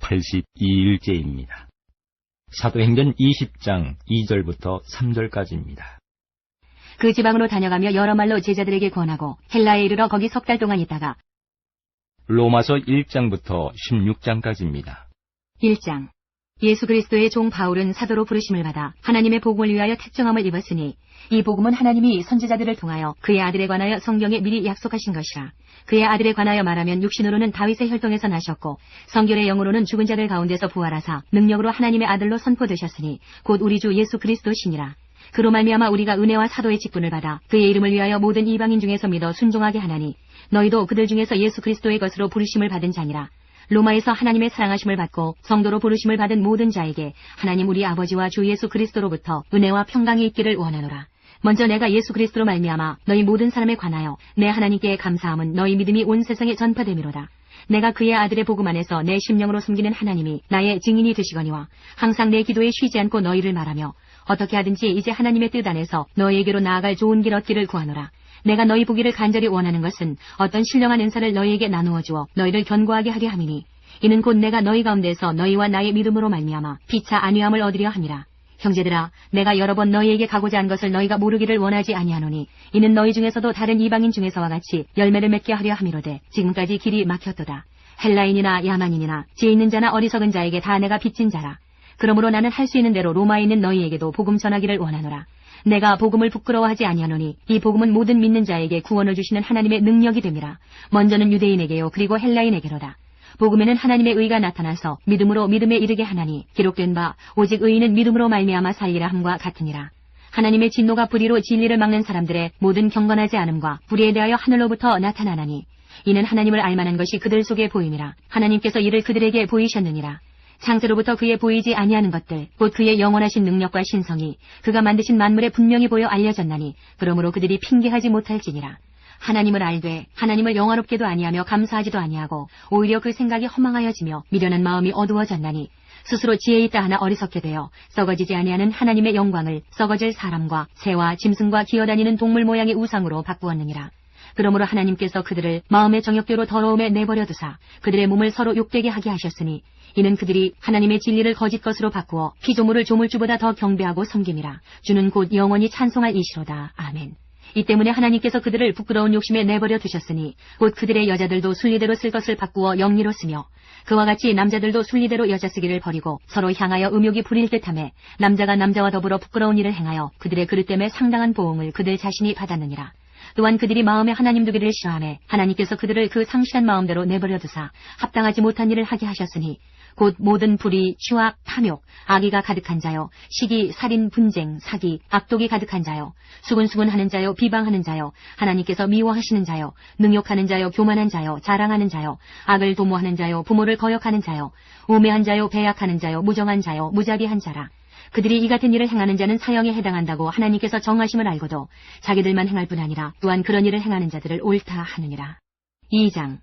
82일째입니다. 사도행전 20장 2절부터 3절까지입니다. 그 지방으로 다녀가며 여러 말로 제자들에게 권하고 헬라에 이르러 거기 석 달 동안 있다가 로마서 1장부터 16장까지입니다. 1장. 예수 그리스도의 종 바울은 사도로 부르심을 받아 하나님의 복음을 위하여 택정함을 입었으니 이 복음은 하나님이 선지자들을 통하여 그의 아들에 관하여 성경에 미리 약속하신 것이라. 그의 아들에 관하여 말하면 육신으로는 다윗의 혈통에서 나셨고 성결의 영으로는 죽은 자들 가운데서 부활하사 능력으로 하나님의 아들로 선포되셨으니 곧 우리 주 예수 그리스도시니라. 그로 말미암아 우리가 은혜와 사도의 직분을 받아 그의 이름을 위하여 모든 이방인 중에서 믿어 순종하게 하나니 너희도 그들 중에서 예수 그리스도의 것으로 부르심을 받은 자니라. 로마에서 하나님의 사랑하심을 받고 성도로 부르심을 받은 모든 자에게 하나님 우리 아버지와 주 예수 그리스도로부터 은혜와 평강이 있기를 원하노라. 먼저 내가 예수 그리스도로 말미암아 너희 모든 사람에 관하여 내 하나님께 감사함은 너희 믿음이 온 세상에 전파됨이로다. 내가 그의 아들의 복음 안에서 내 심령으로 숨기는 하나님이 나의 증인이 되시거니와 항상 내 기도에 쉬지 않고 너희를 말하며 어떻게 하든지 이제 하나님의 뜻 안에서 너희에게로 나아갈 좋은 길 얻기를 구하노라. 내가 너희 보기를 간절히 원하는 것은 어떤 신령한 은사를 너희에게 나누어 주어 너희를 견고하게 하려 함이니 이는 곧 내가 너희 가운데서 너희와 나의 믿음으로 말미암아 피차 안위함을 얻으려 함이라. 형제들아, 내가 여러 번 너희에게 가고자 한 것을 너희가 모르기를 원하지 아니하노니 이는 너희 중에서도 다른 이방인 중에서와 같이 열매를 맺게 하려 함이로되 지금까지 길이 막혔도다. 헬라인이나 야만인이나 지혜 있는 자나 어리석은 자에게 다 내가 빚진 자라. 그러므로 나는 할 수 있는 대로 로마에 있는 너희에게도 복음 전하기를 원하노라. 내가 복음을 부끄러워하지 아니하노니 이 복음은 모든 믿는 자에게 구원을 주시는 하나님의 능력이 됨이라. 먼저는 유대인에게요 그리고 헬라인에게로다. 복음에는 하나님의 의가 나타나서 믿음으로 믿음에 이르게 하나니 기록된 바 오직 의인은 믿음으로 말미암아 살리라 함과 같으니라. 하나님의 진노가 불의로 진리를 막는 사람들의 모든 경건하지 않음과 불의에 대하여 하늘로부터 나타나나니 이는 하나님을 알만한 것이 그들 속에 보임이라. 하나님께서 이를 그들에게 보이셨느니라. 창세로부터 그의 보이지 아니하는 것들 곧 그의 영원하신 능력과 신성이 그가 만드신 만물에 분명히 보여 알려졌나니 그러므로 그들이 핑계하지 못할지니라. 하나님을 알되 하나님을 영화롭게도 아니하며 감사하지도 아니하고 오히려 그 생각이 허망하여지며 미련한 마음이 어두워졌나니 스스로 지혜 있다 하나 어리석게 되어 썩어지지 아니하는 하나님의 영광을 썩어질 사람과 새와 짐승과 기어다니는 동물 모양의 우상으로 바꾸었느니라. 그러므로 하나님께서 그들을 마음의 정욕대로 더러움에 내버려 두사 그들의 몸을 서로 욕되게 하게 하셨으니 이는 그들이 하나님의 진리를 거짓 것으로 바꾸어 피조물을 조물주보다 더 경배하고 섬김이라. 주는 곧 영원히 찬송할 이시로다. 아멘. 이 때문에 하나님께서 그들을 부끄러운 욕심에 내버려 두셨으니 곧 그들의 여자들도 순리대로 쓸 것을 바꾸어 영리로 쓰며 그와 같이 남자들도 순리대로 여자 쓰기를 버리고 서로 향하여 음욕이 부릴 듯하며 남자가 남자와 더불어 부끄러운 일을 행하여 그들의 그릇 때문에 상당한 보응을 그들 자신이 받았느니라. 또한 그들이 마음에 하나님 두기를 싫어하며 하나님께서 그들을 그 상실한 마음대로 내버려 두사 합당하지 못한 일을 하게 하셨으니 곧 모든 불의, 추악, 탐욕, 악의가 가득한 자요, 시기, 살인, 분쟁, 사기, 악독이 가득한 자요, 수군수군하는 자요, 비방하는 자요, 하나님께서 미워하시는 자요, 능욕하는 자요, 교만한 자요, 자랑하는 자요, 악을 도모하는 자요, 부모를 거역하는 자요, 우매한 자요, 배약하는 자요, 무정한 자요, 무자비한 자라. 그들이 이 같은 일을 행하는 자는 사형에 해당한다고 하나님께서 정하심을 알고도 자기들만 행할 뿐 아니라 또한 그런 일을 행하는 자들을 옳다 하느니라. 2장.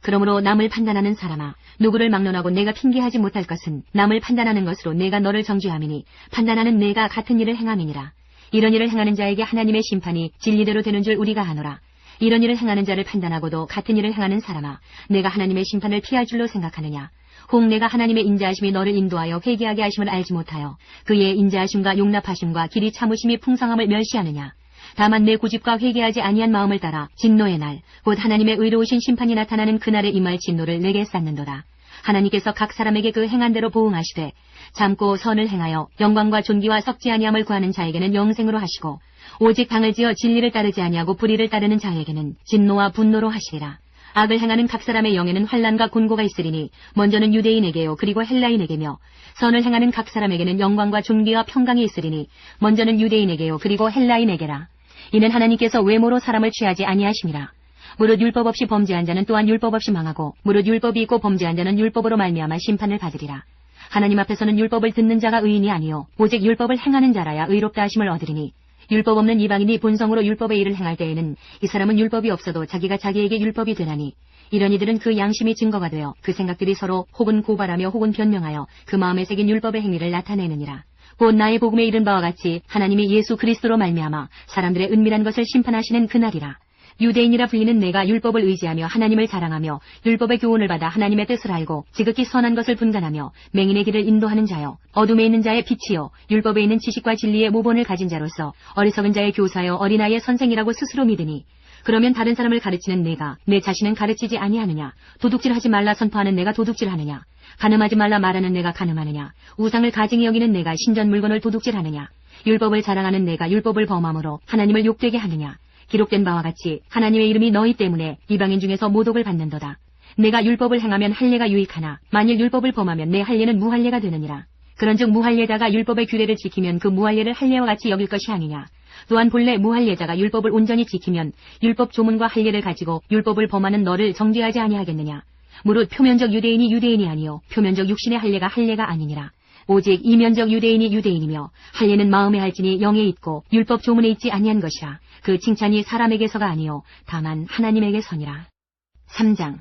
그러므로 남을 판단하는 사람아, 누구를 막론하고 내가 핑계하지 못할 것은 남을 판단하는 것으로 내가 너를 정죄함이니 판단하는 내가 같은 일을 행함이니라. 이런 일을 행하는 자에게 하나님의 심판이 진리대로 되는 줄 우리가 아노라. 이런 일을 행하는 자를 판단하고도 같은 일을 행하는 사람아, 내가 하나님의 심판을 피할 줄로 생각하느냐. 혹 내가 하나님의 인자하심이 너를 인도하여 회개하게 하심을 알지 못하여 그의 인자하심과 용납하심과 길이 참으심이 풍성함을 멸시하느냐. 다만 내 고집과 회개하지 아니한 마음을 따라 진노의 날, 곧 하나님의 의로우신 심판이 나타나는 그날에 임할 진노를 내게 쌓는도다. 하나님께서 각 사람에게 그 행한 대로 보응하시되 참고 선을 행하여 영광과 존귀와 썩지 아니함을 구하는 자에게는 영생으로 하시고 오직 당을 지어 진리를 따르지 아니하고 불의를 따르는 자에게는 진노와 분노로 하시리라. 악을 행하는 각 사람의 영에는 환난과 곤고가 있으리니 먼저는 유대인에게요 그리고 헬라인에게며 선을 행하는 각 사람에게는 영광과 존귀와 평강이 있으리니 먼저는 유대인에게요 그리고 헬라인에게라. 이는 하나님께서 외모로 사람을 취하지 아니하심이라. 무릇 율법 없이 범죄한 자는 또한 율법 없이 망하고 무릇 율법이 있고 범죄한 자는 율법으로 말미암아 심판을 받으리라. 하나님 앞에서는 율법을 듣는 자가 의인이 아니요 오직 율법을 행하는 자라야 의롭다 하심을 얻으리니 율법 없는 이방인이 본성으로 율법의 일을 행할 때에는 이 사람은 율법이 없어도 자기가 자기에게 율법이 되나니 이런 이들은 그 양심이 증거가 되어 그 생각들이 서로 혹은 고발하며 혹은 변명하여 그 마음에 새긴 율법의 행위를 나타내느니라. 곧 나의 복음에 이른 바와 같이 하나님이 예수 그리스도로 말미암아 사람들의 은밀한 것을 심판하시는 그날이라. 유대인이라 불리는 내가 율법을 의지하며 하나님을 자랑하며 율법의 교훈을 받아 하나님의 뜻을 알고 지극히 선한 것을 분간하며 맹인의 길을 인도하는 자요 어둠에 있는 자의 빛이요 율법에 있는 지식과 진리의 모본을 가진 자로서 어리석은 자의 교사요 어린아이의 선생이라고 스스로 믿으니 그러면 다른 사람을 가르치는 내가 내 자신은 가르치지 아니하느냐? 도둑질하지 말라 선포하는 내가 도둑질하느냐? 간음하지 말라 말하는 내가 간음하느냐? 우상을 가증히 여기는 내가 신전 물건을 도둑질하느냐? 율법을 자랑하는 내가 율법을 범함으로 하나님을 욕되게 하느냐? 기록된 바와 같이 하나님의 이름이 너희 때문에 이방인 중에서 모독을 받는도다. 내가 율법을 행하면 할례가 유익하나 만일 율법을 범하면 내 할례는 무할례가 되느니라. 그런즉 무할례자가 율법의 규례를 지키면 그 무할례를 할례와 같이 여길 것이 아니냐. 또한 본래 무할례자가 율법을 온전히 지키면 율법 조문과 할례를 가지고 율법을 범하는 너를 정죄하지 아니하겠느냐. 무릇 표면적 유대인이 유대인이 아니요 표면적 육신의 할례가 할례가 아니니라. 오직 이면적 유대인이 유대인이며 할례는 마음에 할지니 영에 있고 율법 조문에 있지 아니한 것이라. 그 칭찬이 사람에게서가 아니요 다만 하나님에게서니라. 3장.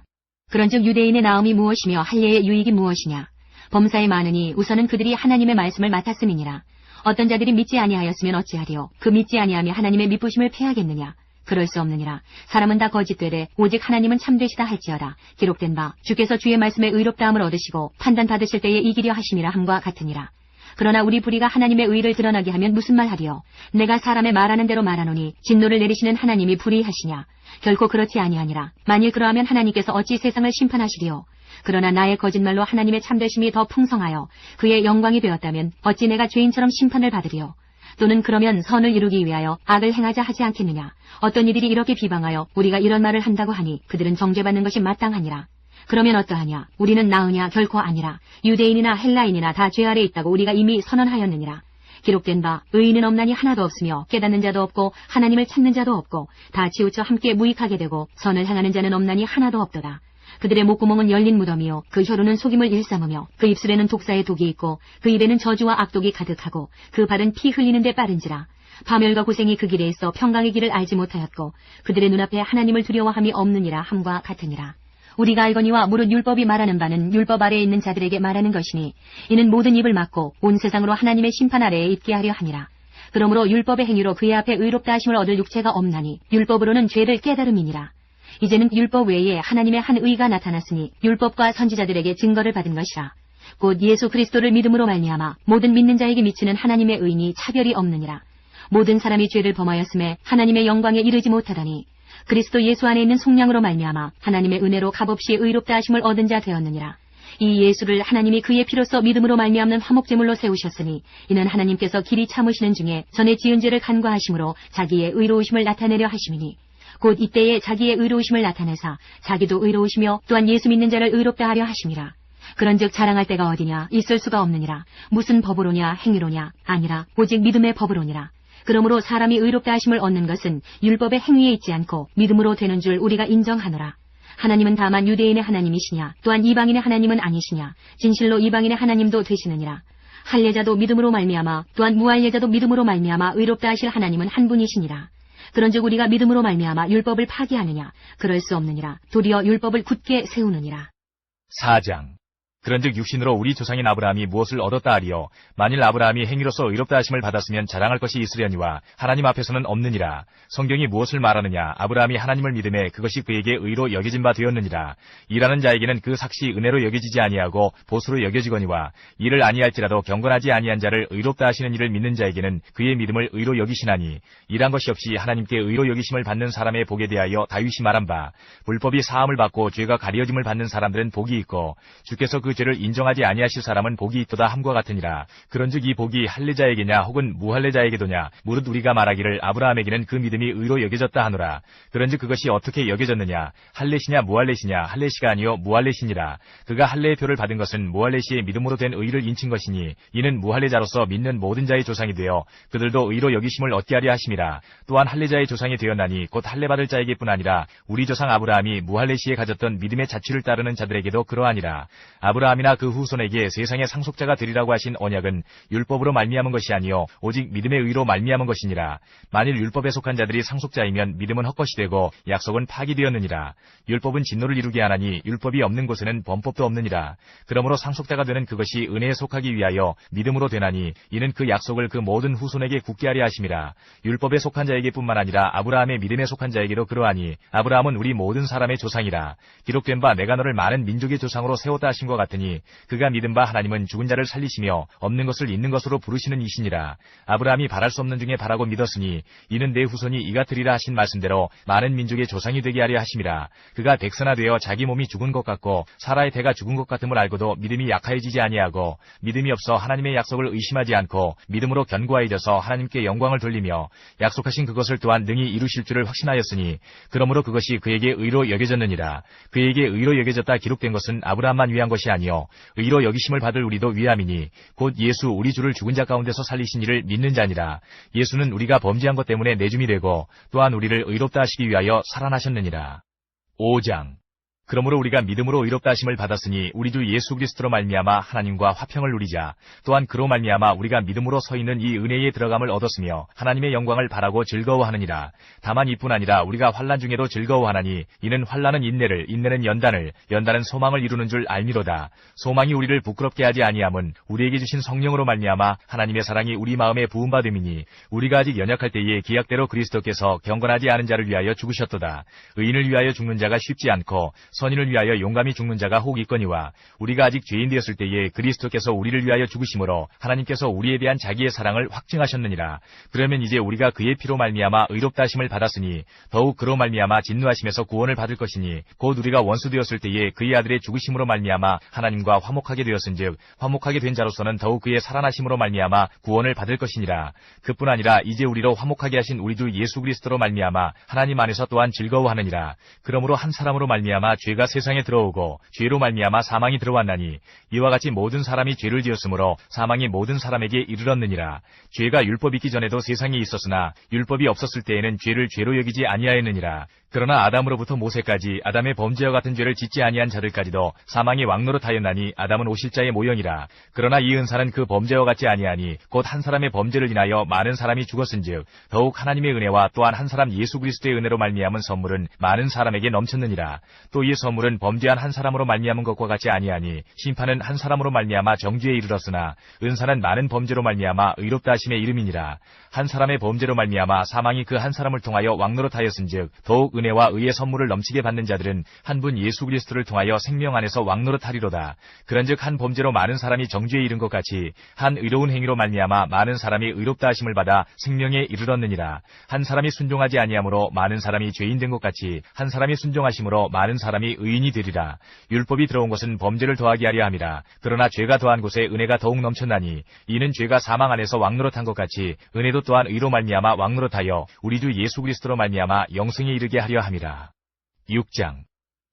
그런즉 유대인의 나음이 무엇이며 할례의 유익이 무엇이냐. 범사에 많으니 우선은 그들이 하나님의 말씀을 맡았음이니라. 어떤 자들이 믿지 아니하였으면 어찌하리요. 그 믿지 아니하며 하나님의 미쁘심을 패하겠느냐. 그럴 수 없느니라. 사람은 다 거짓되되 오직 하나님은 참되시다 할지어다. 기록된 바 주께서 주의 말씀에 의롭다함을 얻으시고 판단받으실 때에 이기려 하심이라 함과 같으니라. 그러나 우리 불의가 하나님의 의를 드러나게 하면 무슨 말하리요. 내가 사람의 말하는 대로 말하노니 진노를 내리시는 하나님이 불의하시냐. 결코 그렇지 아니하니라. 만일 그러하면 하나님께서 어찌 세상을 심판하시리요. 그러나 나의 거짓말로 하나님의 참되심이 더 풍성하여 그의 영광이 되었다면 어찌 내가 죄인처럼 심판을 받으리요. 또는 그러면 선을 이루기 위하여 악을 행하자 하지 않겠느냐. 어떤 이들이 이렇게 비방하여 우리가 이런 말을 한다고 하니 그들은 정죄받는 것이 마땅하니라. 그러면 어떠하냐. 우리는 나으냐 결코 아니라. 유대인이나 헬라인이나 다 죄 아래 있다고 우리가 이미 선언하였느니라. 기록된 바 의인은 없나니 하나도 없으며 깨닫는 자도 없고 하나님을 찾는 자도 없고 다 치우쳐 함께 무익하게 되고 선을 행하는 자는 없나니 하나도 없도다. 그들의 목구멍은 열린 무덤이요 그 혀로는 속임을 일삼으며 그 입술에는 독사의 독이 있고 그 입에는 저주와 악독이 가득하고 그 발은 피 흘리는 데 빠른지라. 파멸과 고생이 그 길에 있어 평강의 길을 알지 못하였고 그들의 눈앞에 하나님을 두려워함이 없느니라 함과 같으니라. 우리가 알거니와 무릇 율법이 말하는 바는 율법 아래에 있는 자들에게 말하는 것이니 이는 모든 입을 막고 온 세상으로 하나님의 심판 아래에 있게 하려 함이라. 그러므로 율법의 행위로 그의 앞에 의롭다 하심을 얻을 육체가 없나니 율법으로는 죄를 깨달음이니라. 이제는 율법 외에 하나님의 한 의가 나타났으니 율법과 선지자들에게 증거를 받은 것이라. 곧 예수 그리스도를 믿음으로 말미암아 모든 믿는 자에게 미치는 하나님의 의인이 차별이 없느니라. 모든 사람이 죄를 범하였음에 하나님의 영광에 이르지 못하다니 그리스도 예수 안에 있는 속량으로 말미암아 하나님의 은혜로 값없이 의롭다 하심을 얻은 자 되었느니라. 이 예수를 하나님이 그의 피로써 믿음으로 말미암는 화목제물로 세우셨으니 이는 하나님께서 길이 참으시는 중에 전에 지은 죄를 간과하심으로 자기의 의로우심을 나타내려 하심이니 곧 이때에 자기의 의로우심을 나타내사 자기도 의로우시며 또한 예수 믿는 자를 의롭다 하려 하심이라. 그런즉 자랑할 때가 어디냐. 있을 수가 없느니라. 무슨 법으로냐 행위로냐. 아니라 오직 믿음의 법으로니라. 그러므로 사람이 의롭다 하심을 얻는 것은 율법의 행위에 있지 않고 믿음으로 되는 줄 우리가 인정하노라. 하나님은 다만 유대인의 하나님이시냐 또한 이방인의 하나님은 아니시냐. 진실로 이방인의 하나님도 되시느니라. 할례자도 믿음으로 말미암아 또한 무할례자도 믿음으로 말미암아 의롭다 하실 하나님은 한 분이시니라. 그런즉 우리가 믿음으로 말미암아 율법을 파기하느냐. 그럴 수 없느니라. 도리어 율법을 굳게 세우느니라. 4장. 그런즉 육신으로 우리 조상인 아브라함이 무엇을 얻었다 하리요. 만일 아브라함이 행위로서 의롭다 하심을 받았으면 자랑할 것이 있으려니와 하나님 앞에서는 없느니라. 성경이 무엇을 말하느냐. 아브라함이 하나님을 믿음에 그것이 그에게 의로 여겨진 바 되었느니라. 일하는 자에게는 그 삭시 은혜로 여겨지지 아니하고 보수로 여겨지거니와 이를 아니할지라도 경건하지 아니한 자를 의롭다 하시는 이를 믿는 자에게는 그의 믿음을 의로 여기시나니 일한 것이 없이 하나님께 의로 여기심을 받는 사람의 복에 대하여 다윗이 말한 바 불법이 사함을 받고 죄가 가려짐을 받는 사람들은 복이 있고 주께서 그 죄를 인정하지 아니하실 사람은 복이 있도다 함과 같으니라. 그런즉 이 복이 할례자에게냐 혹은 무할례자에게도냐. 무릇 우리가 말하기를 아브라함에게는 그 믿음이 의로 여겨졌다 하노라. 그런즉 그것이 어떻게 여겨졌느냐. 할례시냐 무할례시냐. 할례시가 아니요 무할례시니라. 그가 할례의 표를 받은 것은 무할례시의 믿음으로 된 의를 인친 것이니 이는 무할례자로서 믿는 모든 자의 조상이 되어 그들도 의로 여기심을 얻게 하려 하심이라. 또한 할례자의 조상이 되었나니 곧 할례받을 자에게뿐 아니라 우리 조상 아브라함이 무할례시에 가졌던 믿음의 자취를 따르는 자들에게도 그러하니라. 아브라함이나 그 후손에게 세상의 상속자가 되리라고 하신 언약은 율법으로 말미암은 것이 아니요 오직 믿음의 의로 말미암은 것이니라. 만일 율법에 속한 자들이 상속자이면 믿음은 헛것이 되고 약속은 파기되었느니라. 율법은 진노를 이루게 하나니 율법이 없는 곳에는 범법도 없느니라. 그러므로 상속자가 되는 그것이 은혜에 속하기 위하여 믿음으로 되나니 이는 그 약속을 그 모든 후손에게 굳게 하려 하심이라. 율법에 속한 자에게뿐만 아니라 아브라함의 믿음에 속한 자에게도 그러하니 아브라함은 우리 모든 사람의 조상이라. 기록된 바 내가 너를 많은 민족의 조상으로 세웠다 하신 것 같으니 그가 믿은 바 하나님은 죽은 자를 살리시며 없는 것을 있는 것으로 부르시는 이시니라. 아브라함이 바랄 수 없는 중에 바라고 믿었으니 이는 내 후손이 이같으리라 하신 말씀대로 많은 민족의 조상이 되게 하려 하심이라. 그가 백선화되어 자기 몸이 죽은 것 같고 사라의 태가 죽은 것 같음을 알고도 믿음이 약하여지지 아니하고 믿음이 없어 하나님의 약속을 의심하지 않고 믿음으로 견고하여져서 하나님께 영광을 돌리며 약속하신 그것을 또한 능히 이루실 줄을 확신하였으니 그러므로 그것이 그에게 의로 여겨졌느니라. 그에게 의로 여겨졌다 기록된 것은 아브라함만 위한 것이 아니요 의로 여기심을 받을 우리도 위함이니 곧 예수 우리 주를 죽은 자 가운데서 살리신 이를 믿는 자니라. 예수는 우리가 범죄한 것 때문에 내줌이 되고 또한 우리를 의롭다 하시기 위하여 살아나셨느니라. 5장. 그러므로 우리가 믿음으로 의롭다 하심을 받았으니 우리 주 예수 그리스도로 말미암아 하나님과 화평을 누리자. 또한 그로 말미암아 우리가 믿음으로 서 있는 이 은혜에 들어감을 얻었으며 하나님의 영광을 바라고 즐거워하느니라. 다만 이뿐 아니라 우리가 환난 중에도 즐거워하나니 이는 환난은 인내를, 인내는 연단을, 연단은 소망을 이루는 줄 알미로다. 소망이 우리를 부끄럽게 하지 아니함은 우리에게 주신 성령으로 말미암아 하나님의 사랑이 우리 마음에 부음받음이니 우리가 아직 연약할 때에 기약대로 그리스도께서 경건하지 않은 자를 위하여 죽으셨도다. 의인을 위하여 죽는 자가 쉽지 않고 선인을 위하여 용감히 죽는 자가 혹 있거니와 우리가 아직 죄인 되었을 때에 그리스도께서 우리를 위하여 죽으심으로 하나님께서 우리에 대한 자기의 사랑을 확증하셨느니라. 그러면 이제 우리가 그의 피로 말미암아 의롭다 하심을 받았으니 더욱 그로 말미암아 진노하심에서 구원을 받을 것이니 곧 우리가 원수 되었을 때에 그의 아들의 죽으심으로 말미암아 하나님과 화목하게 되었은즉 화목하게 된 자로서는 더욱 그의 살아나심으로 말미암아 구원을 받을 것이니라. 그뿐 아니라 이제 우리로 화목하게 하신 우리 주 예수 그리스도로 말미암아 하나님 안에서 또한 즐거워하느니라. 그러므로 한 사람으로 말미암아 죄가 세상에 들어오고 죄로 말미암아 사망이 들어왔나니 이와 같이 모든 사람이 죄를 지었으므로 사망이 모든 사람에게 이르렀느니라. 죄가 율법 있기 전에도 세상에 있었으나 율법이 없었을 때에는 죄를 죄로 여기지 아니하였느니라. 그러나 아담으로부터 모세까지 아담의 범죄와 같은 죄를 짓지 아니한 자들까지도 사망이 왕노릇하였나니 아담은 오실자의 모형이라. 그러나 이 은사는 그 범죄와 같지 아니하니 곧 한 사람의 범죄를 인하여 많은 사람이 죽었은즉 더욱 하나님의 은혜와 또한 한 사람 예수 그리스도의 은혜로 말미암은 선물은 많은 사람에게 넘쳤느니라. 또 이 선물은 범죄한 한 사람으로 말미암은 것과 같지 아니하니 심판은 한 사람으로 말미암아 정죄에 이르렀으나 은사는 많은 범죄로 말미암아 의롭다 하심의 이름이니라. 한 사람의 범죄로 말미암아 사망이 그 한 사람을 통하여 왕노릇하였은즉 더욱 은혜와 의의 선물을 넘치게 받는 자들은 한 분 예수 그리스도를 통하여 생명 안에서 왕노릇하리로다. 그런즉 한 범죄로 많은 사람이 정죄에 이른 것 같이 한 의로운 행위로 말미암아 많은 사람이 의롭다 하심을 받아 생명에 이르렀느니라. 한 사람이 순종하지 아니하므로 많은 사람이 죄인 된 것 같이 한 사람이 순종하심으로 많은 사람이 의인이 되리라. 율법이 들어온 것은 범죄를 더하게 하려 함이라. 그러나 죄가 더한 곳에 은혜가 더욱 넘쳤나니 이는 죄가 사망 안에서 왕노릇한 것 같이 은혜도 또한 의로 말미암아 왕노릇하여 우리 주 예수 그리스도로 말미암아 영생에 이르게 하려 함이라. 6장.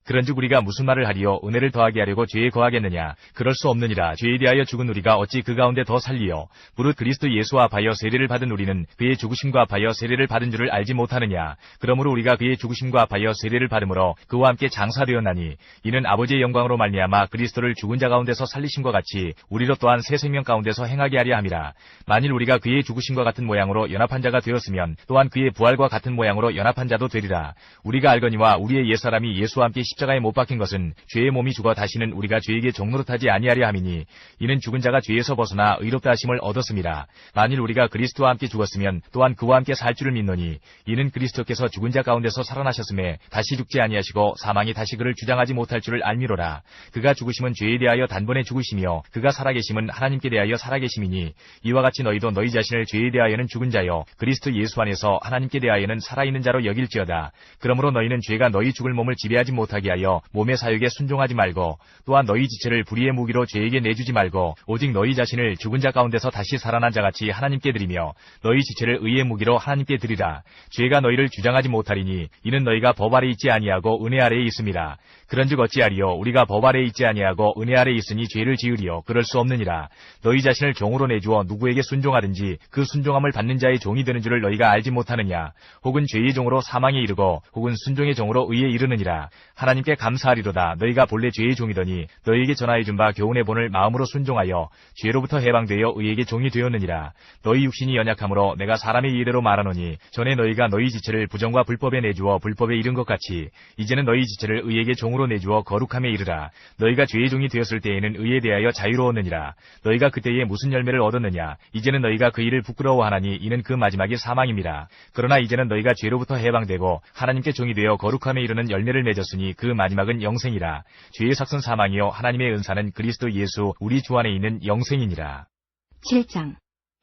그런즉 우리가 무슨 말을 하리요? 은혜를 더하게 하려고 죄에 거하겠느냐? 그럴 수 없느니라. 죄에 대하여 죽은 우리가 어찌 그 가운데 더 살리요? 무릇 그리스도 예수와 합하여 세례를 받은 우리는 그의 죽으심과 합하여 세례를 받은 줄을 알지 못하느냐? 그러므로 우리가 그의 죽으심과 합하여 세례를 받음으로 그와 함께 장사되었나니 이는 아버지의 영광으로 말미암아 그리스도를 죽은 자 가운데서 살리심과 같이 우리로 또한 새 생명 가운데서 행하게 하려 함이라. 만일 우리가 그의 죽으심과 같은 모양으로 연합한 자가 되었으면 또한 그의 부활과 같은 모양으로 연합한 자도 되리라. 우리가 알거니와 우리의 옛사람이 예수와 함께 십자가에 못 박힌 것은 죄의 몸이 죽어 다시는 우리가 죄에게 종노릇하지 아니하려 함이니 이는 죽은 자가 죄에서 벗어나 의롭다 하심을 얻었음이라. 만일 우리가 그리스도와 함께 죽었으면 또한 그와 함께 살 줄을 믿노니 이는 그리스도께서 죽은 자 가운데서 살아나셨음에 다시 죽지 아니하시고 사망이 다시 그를 주장하지 못할 줄을 알미로라. 그가 죽으심은 죄에 대하여 단번에 죽으시며 그가 살아계심은 하나님께 대하여 살아계심이니 이와 같이 너희도 너희 자신을 죄에 대하여는 죽은 자요 그리스도 예수 안에서 하나님께 대하여는 살아있는 자로 여길지어다. 그러므로 너희는 죄가 너희 죽을 몸을 지배하지 못하게 하여 몸의 사욕에 순종하지 말고 또한 너희 지체를 불의의 무기로 죄에게 내주지 말고 오직 너희 자신을 죽은 자 가운데서 다시 살아난 자같이 하나님께 드리며 너희 지체를 의의 무기로 하나님께 드리라. 죄가 너희를 주장하지 못하리니 이는 너희가 법 아래 있지 아니하고 은혜 아래에 있음이라. 그런즉 어찌하리요? 우리가 법 아래 있지 아니하고 은혜 아래 있으니 죄를 지으리요? 그럴 수 없느니라. 너희 자신을 종으로 내주어 누구에게 순종하든지 그 순종함을 받는 자의 종이 되는 줄을 너희가 알지 못하느냐? 혹은 죄의 종으로 사망에 이르고 혹은 순종의 종으로 의에 이르느니라. 하나님께 감사하리로다. 너희가 본래 죄의 종이더니 너희에게 전하여 준 바 교훈의 본을 마음으로 순종하여 죄로부터 해방되어 의에게 종이 되었느니라. 너희 육신이 연약함으로 내가 사람의 이해대로 말하노니 전에 너희가 너희 지체를 부정과 불법에 내주어 불법에 이른 것 같이 이제는 너희 지체를 의에게 종으로 내주어 거룩함에 이르라. 너희가 죄의 종이 되었을 때에는 의에 대하여 자유로웠느니라. 너희가 그때에 무슨 열매를 얻었느냐? 이제는 너희가 그 일을 부끄러워하나니 이는 그 마지막이 사망입니다. 그러나 이제는 너희가 죄로부터 해방되고 하나님께 종이 되어 거룩함에 이르는 열매를 맺었으니 그 마지막은 영생이라. 죄의 삭은 사망이요 하나님의 은사는 그리스도 예수 우리 주 안에 있는 영생이니라. 7장.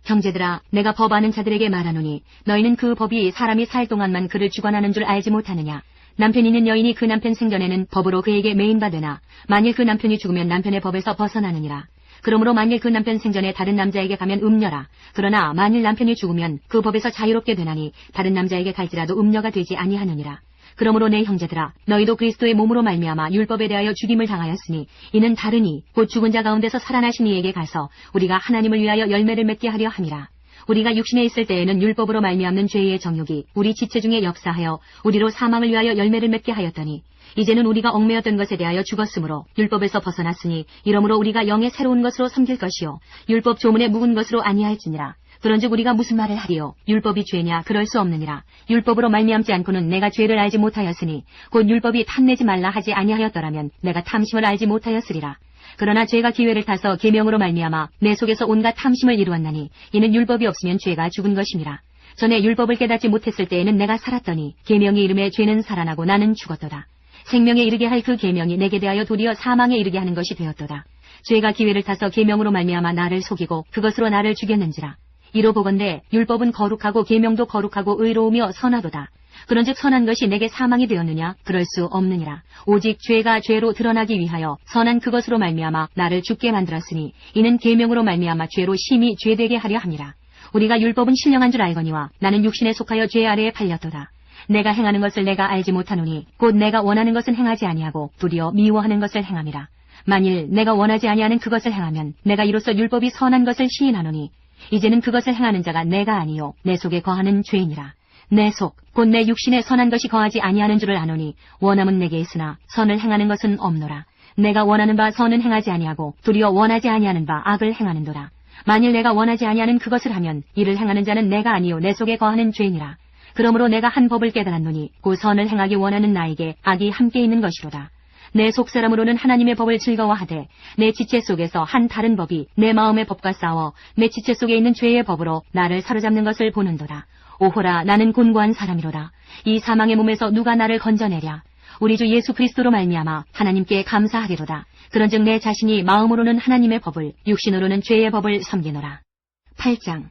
형제들아, 내가 법 아는 자들에게 말하노니 너희는 그 법이 사람이 살 동안만 그를 주관하는 줄 알지 못하느냐? 남편 있는 여인이 그 남편 생전에는 법으로 그에게 매인받으나 만일 그 남편이 죽으면 남편의 법에서 벗어나느니라. 그러므로 만일 그 남편 생전에 다른 남자에게 가면 음녀라. 그러나 만일 남편이 죽으면 그 법에서 자유롭게 되나니 다른 남자에게 갈지라도 음녀가 되지 아니하느니라. 그러므로 내 형제들아, 너희도 그리스도의 몸으로 말미암아 율법에 대하여 죽임을 당하였으니 이는 다르니 곧 죽은 자 가운데서 살아나신 이에게 가서 우리가 하나님을 위하여 열매를 맺게 하려 함이라. 우리가 육신에 있을 때에는 율법으로 말미암는 죄의 정욕이 우리 지체 중에 역사하여 우리로 사망을 위하여 열매를 맺게 하였더니 이제는 우리가 얽매였던 것에 대하여 죽었으므로 율법에서 벗어났으니 이러므로 우리가 영의 새로운 것으로 섬길 것이요 율법 조문에 묵은 것으로 아니할지니라. 그런즉 우리가 무슨 말을 하리요? 율법이 죄냐? 그럴 수 없느니라. 율법으로 말미암지 않고는 내가 죄를 알지 못하였으니 곧 율법이 탐내지 말라 하지 아니하였더라면 내가 탐심을 알지 못하였으리라. 그러나 죄가 기회를 타서 계명으로 말미암아 내 속에서 온갖 탐심을 이루었나니 이는 율법이 없으면 죄가 죽은 것임이라. 전에 율법을 깨닫지 못했을 때에는 내가 살았더니 계명이 이름에 죄는 살아나고 나는 죽었도다. 생명에 이르게 할 그 계명이 내게 대하여 도리어 사망에 이르게 하는 것이 되었도다. 죄가 기회를 타서 계명으로 말미암아 나를 속이고 그것으로 나를 죽였는지라. 이로 보건대 율법은 거룩하고 계명도 거룩하고 의로우며 선하도다. 그런즉 선한 것이 내게 사망이 되었느냐? 그럴 수 없느니라. 오직 죄가 죄로 드러나기 위하여 선한 그것으로 말미암아 나를 죽게 만들었으니 이는 계명으로 말미암아 죄로 심히 죄되게 하려 함이라. 우리가 율법은 신령한 줄 알거니와 나는 육신에 속하여 죄 아래에 팔렸도다. 내가 행하는 것을 내가 알지 못하노니 곧 내가 원하는 것은 행하지 아니하고 도리어 미워하는 것을 행함이라. 만일 내가 원하지 아니하는 그것을 행하면 내가 이로써 율법이 선한 것을 시인하노니 이제는 그것을 행하는 자가 내가 아니요 내 속에 거하는 죄이니라. 내 속 곧 내 육신에 선한 것이 거하지 아니하는 줄을 아노니 원함은 내게 있으나 선을 행하는 것은 없노라. 내가 원하는 바 선은 행하지 아니하고 도리어 원하지 아니하는 바 악을 행하는도라. 만일 내가 원하지 아니하는 그것을 하면 이를 행하는 자는 내가 아니요 내 속에 거하는 죄니라. 그러므로 내가 한 법을 깨달았노니 그 선을 행하기 원하는 나에게 악이 함께 있는 것이로다. 내 속사람으로는 하나님의 법을 즐거워하되 내 지체 속에서 한 다른 법이 내 마음의 법과 싸워 내 지체 속에 있는 죄의 법으로 나를 사로잡는 것을 보는도다. 오호라, 나는 곤고한 사람이로다. 이 사망의 몸에서 누가 나를 건져내랴. 우리 주 예수 그리스도로 말미암아 하나님께 감사하리로다. 그런즉 내 자신이 마음으로는 하나님의 법을 육신으로는 죄의 법을 섬기노라. 8장.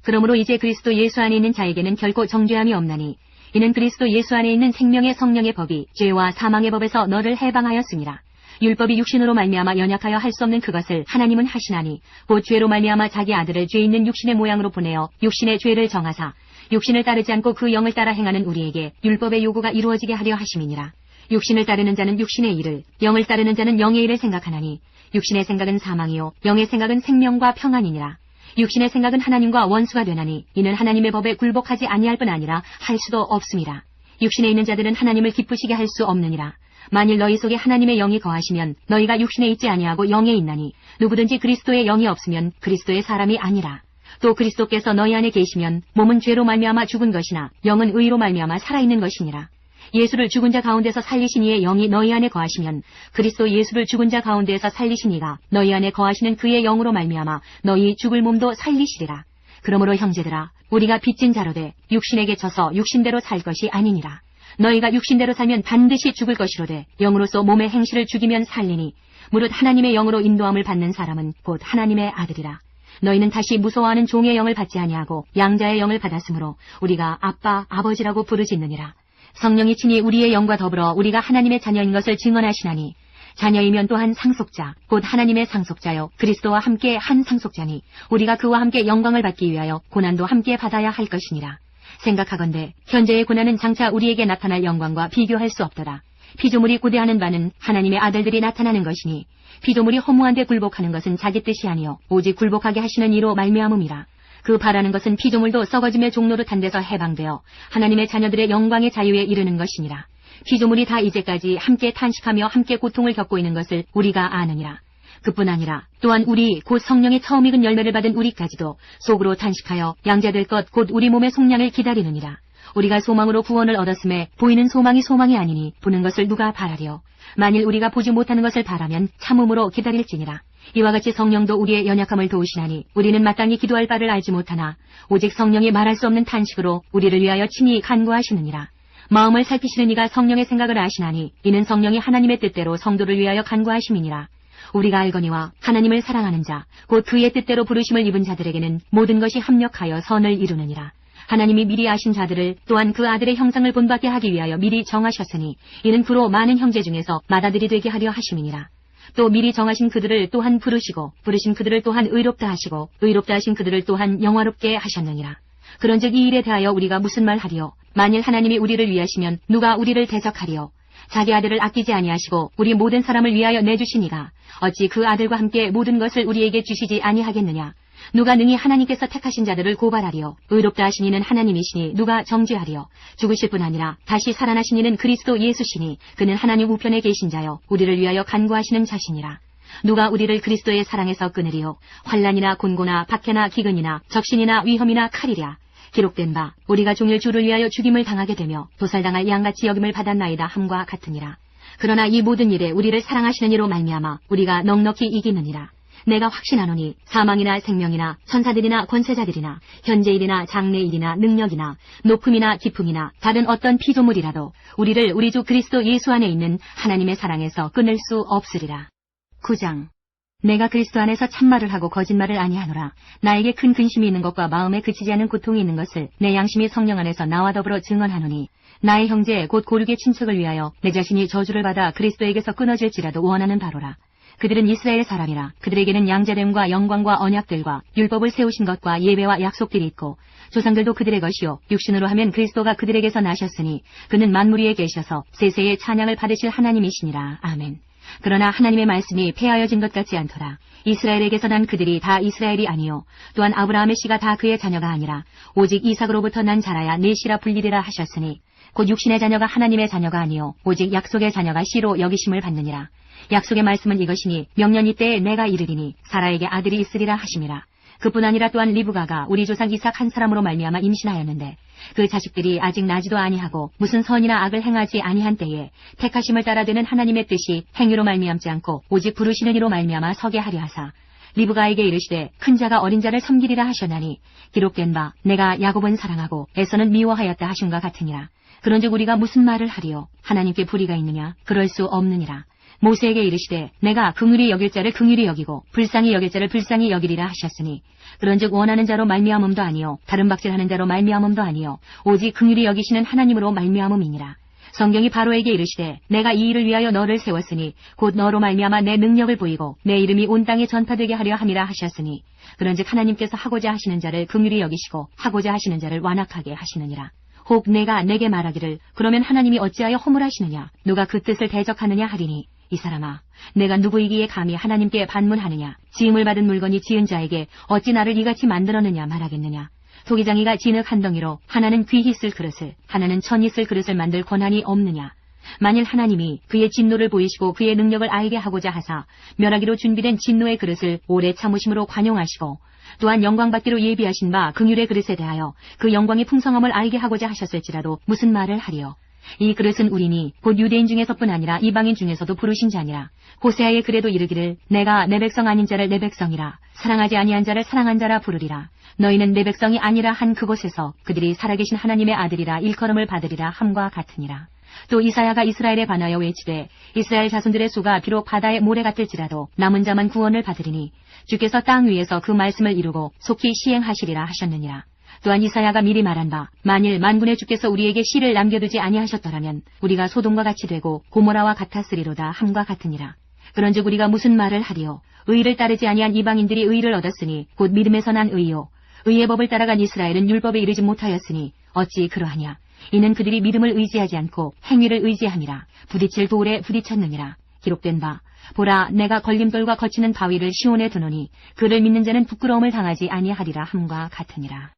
그러므로 이제 그리스도 예수 안에 있는 자에게는 결코 정죄함이 없나니 이는 그리스도 예수 안에 있는 생명의 성령의 법이 죄와 사망의 법에서 너를 해방하였습니다. 율법이 육신으로 말미암아 연약하여 할 수 없는 그것을 하나님은 하시나니 곧 죄로 말미암아 자기 아들을 죄 있는 육신의 모양으로 보내어 육신의 죄를 정하사 육신을 따르지 않고 그 영을 따라 행하는 우리에게 율법의 요구가 이루어지게 하려 하심이니라. 육신을 따르는 자는 육신의 일을, 영을 따르는 자는 영의 일을 생각하나니 육신의 생각은 사망이요 영의 생각은 생명과 평안이니라. 육신의 생각은 하나님과 원수가 되나니 이는 하나님의 법에 굴복하지 아니할 뿐 아니라 할 수도 없음이라. 육신에 있는 자들은 하나님을 기쁘시게 할 수 없느니라. 만일 너희 속에 하나님의 영이 거하시면 너희가 육신에 있지 아니하고 영에 있나니 누구든지 그리스도의 영이 없으면 그리스도의 사람이 아니라. 또 그리스도께서 너희 안에 계시면 몸은 죄로 말미암아 죽은 것이나 영은 의로 말미암아 살아있는 것이니라. 예수를 죽은 자 가운데서 살리신 이의 영이 너희 안에 거하시면 그리스도 예수를 죽은 자 가운데에서 살리신 이가 너희 안에 거하시는 그의 영으로 말미암아 너희 죽을 몸도 살리시리라. 그러므로 형제들아, 우리가 빚진 자로되 육신에게 져서 육신대로 살 것이 아니니라. 너희가 육신대로 살면 반드시 죽을 것이로되 영으로서 몸의 행실을 죽이면 살리니 무릇 하나님의 영으로 인도함을 받는 사람은 곧 하나님의 아들이라. 너희는 다시 무서워하는 종의 영을 받지 아니하고 양자의 영을 받았으므로 우리가 아빠, 아버지라고 부르짖느니라. 성령이 친히 우리의 영과 더불어 우리가 하나님의 자녀인 것을 증언하시나니 자녀이면 또한 상속자, 곧 하나님의 상속자요 그리스도와 함께 한 상속자니 우리가 그와 함께 영광을 받기 위하여 고난도 함께 받아야 할 것이니라. 생각하건대 현재의 고난은 장차 우리에게 나타날 영광과 비교할 수 없더라. 피조물이 고대하는 바는 하나님의 아들들이 나타나는 것이니 피조물이 허무한 데 굴복하는 것은 자기 뜻이 아니요 오직 굴복하게 하시는 이로 말미암음이라. 그 바라는 것은 피조물도 썩어짐의 종로로 탄 데서 해방되어 하나님의 자녀들의 영광의 자유에 이르는 것이니라. 피조물이 다 이제까지 함께 탄식하며 함께 고통을 겪고 있는 것을 우리가 아느니라. 그뿐 아니라 또한 우리 곧 성령의 처음 익은 열매를 받은 우리까지도 속으로 탄식하여 양자될 것 곧 우리 몸의 속량을 기다리느니라. 우리가 소망으로 구원을 얻었음에 보이는 소망이 소망이 아니니 보는 것을 누가 바라려. 만일 우리가 보지 못하는 것을 바라면 참음으로 기다릴지니라. 이와 같이 성령도 우리의 연약함을 도우시나니 우리는 마땅히 기도할 바를 알지 못하나 오직 성령이 말할 수 없는 탄식으로 우리를 위하여 친히 간구하시느니라. 마음을 살피시는 이가 성령의 생각을 아시나니 이는 성령이 하나님의 뜻대로 성도를 위하여 간구하심이니라. 우리가 알거니와 하나님을 사랑하는 자 곧 그의 뜻대로 부르심을 입은 자들에게는 모든 것이 합력하여 선을 이루느니라. 하나님이 미리 아신 자들을 또한 그 아들의 형상을 본받게 하기 위하여 미리 정하셨으니 이는 그로 많은 형제 중에서 맏아들이 되게 하려 하심이니라. 또 미리 정하신 그들을 또한 부르시고 부르신 그들을 또한 의롭다 하시고 의롭다 하신 그들을 또한 영화롭게 하셨느니라. 그런즉 이 일에 대하여 우리가 무슨 말하리요? 만일 하나님이 우리를 위하시면 누가 우리를 대적하리요? 자기 아들을 아끼지 아니하시고 우리 모든 사람을 위하여 내주시니가 어찌 그 아들과 함께 모든 것을 우리에게 주시지 아니하겠느냐? 누가 능히 하나님께서 택하신 자들을 고발하리요? 의롭다 하신 이는 하나님이시니 누가 정죄하리요? 죽으실 뿐 아니라 다시 살아나신 이는 그리스도 예수시니 그는 하나님 우편에 계신 자요 우리를 위하여 간구하시는 자시니라. 누가 우리를 그리스도의 사랑에서 끊으리요? 환난이나 곤고나 박해나 기근이나 적신이나 위험이나 칼이랴. 기록된 바 우리가 종일 주를 위하여 죽임을 당하게 되며 도살당할 양같이 여김을 받았나이다 함과 같으니라. 그러나 이 모든 일에 우리를 사랑하시는 이로 말미암아 우리가 넉넉히 이기느니라. 내가 확신하노니 사망이나 생명이나 천사들이나 권세자들이나 현재일이나 장래일이나 능력이나 높음이나 깊음이나 다른 어떤 피조물이라도 우리를 우리 주 그리스도 예수 안에 있는 하나님의 사랑에서 끊을 수 없으리라. 9장. 내가 그리스도 안에서 참말을 하고 거짓말을 아니하노라. 나에게 큰 근심이 있는 것과 마음에 그치지 않은 고통이 있는 것을 내 양심이 성령 안에서 나와 더불어 증언하노니 나의 형제 곧 고륙의 친척을 위하여 내 자신이 저주를 받아 그리스도에게서 끊어질지라도 원하는 바로라. 그들은 이스라엘 사람이라. 그들에게는 양자됨과 영광과 언약들과 율법을 세우신 것과 예배와 약속들이 있고 조상들도 그들의 것이요 육신으로 하면 그리스도가 그들에게서 나셨으니 그는 만물 위에 계셔서 세세의 찬양을 받으실 하나님이시니라. 아멘. 그러나 하나님의 말씀이 폐하여진 것 같지 않더라. 이스라엘에게서 난 그들이 다 이스라엘이 아니요 또한 아브라함의 씨가 다 그의 자녀가 아니라 오직 이삭으로부터 난 자라야 내 씨라 불리리라 하셨으니 곧 육신의 자녀가 하나님의 자녀가 아니요 오직 약속의 자녀가 씨로 여기심을 받느니라. 약속의 말씀은 이것이니 명년 이때에 내가 이르리니 사라에게 아들이 있으리라 하심이라. 그뿐 아니라 또한 리브가가 우리 조상 이삭 한 사람으로 말미암아 임신하였는데 그 자식들이 아직 나지도 아니하고 무슨 선이나 악을 행하지 아니한 때에 택하심을 따라 되는 하나님의 뜻이 행위로 말미암지 않고 오직 부르시는 이로 말미암아 서게 하려 하사 리브가에게 이르시되 큰 자가 어린 자를 섬기리라 하셨나니 기록된 바 내가 야곱은 사랑하고 에서는 미워하였다 하심과 같으니라. 그런즉 우리가 무슨 말을 하리요? 하나님께 불의가 있느냐? 그럴 수 없느니라. 모세에게 이르시되 내가 긍휼히 여길 자를 긍휼히 여기고 불쌍히 여길 자를 불쌍히 여기리라 하셨으니 그런즉 원하는 자로 말미암음도 아니요 다른 박질하는 자로 말미암음도 아니요 오직 긍휼히 여기시는 하나님으로 말미암음이니라. 성경이 바로에게 이르시되 내가 이 일을 위하여 너를 세웠으니 곧 너로 말미암아 내 능력을 보이고 내 이름이 온 땅에 전파되게 하려 함이라 하셨으니 그런즉 하나님께서 하고자 하시는 자를 긍휼히 여기시고 하고자 하시는 자를 완악하게 하시느니라. 혹 내가 내게 말하기를 그러면 하나님이 어찌하여 허물하시느냐 누가 그 뜻을 대적하느냐 하리니 이 사람아 내가 누구이기에 감히 하나님께 반문하느냐 지음을 받은 물건이 지은 자에게 어찌 나를 이같이 만들었느냐 말하겠느냐. 토기장이가 진흙 한 덩이로 하나는 귀히 쓸 그릇을 하나는 천히 쓸 그릇을 만들 권한이 없느냐. 만일 하나님이 그의 진노를 보이시고 그의 능력을 알게 하고자 하사 멸하기로 준비된 진노의 그릇을 오래 참으심으로 관용하시고 또한 영광받기로 예비하신 바 긍휼의 그릇에 대하여 그 영광의 풍성함을 알게 하고자 하셨을지라도 무슨 말을 하리요. 이 그릇은 우리니 곧 유대인 중에서뿐 아니라 이방인 중에서도 부르신 자니라. 호세아의 글에도 이르기를 내가 내 백성 아닌 자를 내 백성이라 사랑하지 아니한 자를 사랑한 자라 부르리라. 너희는 내 백성이 아니라 한 그곳에서 그들이 살아계신 하나님의 아들이라 일컬음을 받으리라 함과 같으니라. 또 이사야가 이스라엘에 관하여 외치되 이스라엘 자손들의 수가 비록 바다의 모래 같을지라도 남은 자만 구원을 받으리니 주께서 땅 위에서 그 말씀을 이루고 속히 시행하시리라 하셨느니라. 또한 이사야가 미리 말한 바 만일 만군의 주께서 우리에게 씨를 남겨두지 아니하셨더라면 우리가 소돔과 같이 되고 고모라와 같았으리로다 함과 같으니라. 그런즉 우리가 무슨 말을 하리요? 의를 따르지 아니한 이방인들이 의를 얻었으니 곧 믿음에서 난 의요 의의 법을 따라간 이스라엘은 율법에 이르지 못하였으니 어찌 그러하냐. 이는 그들이 믿음을 의지하지 않고 행위를 의지함이라. 부딪힐 돌에 부딪혔느니라. 기록된 바 보라, 내가 걸림돌과 거치는 바위를 시온에 두노니 그를 믿는 자는 부끄러움을 당하지 아니하리라 함과 같으니라.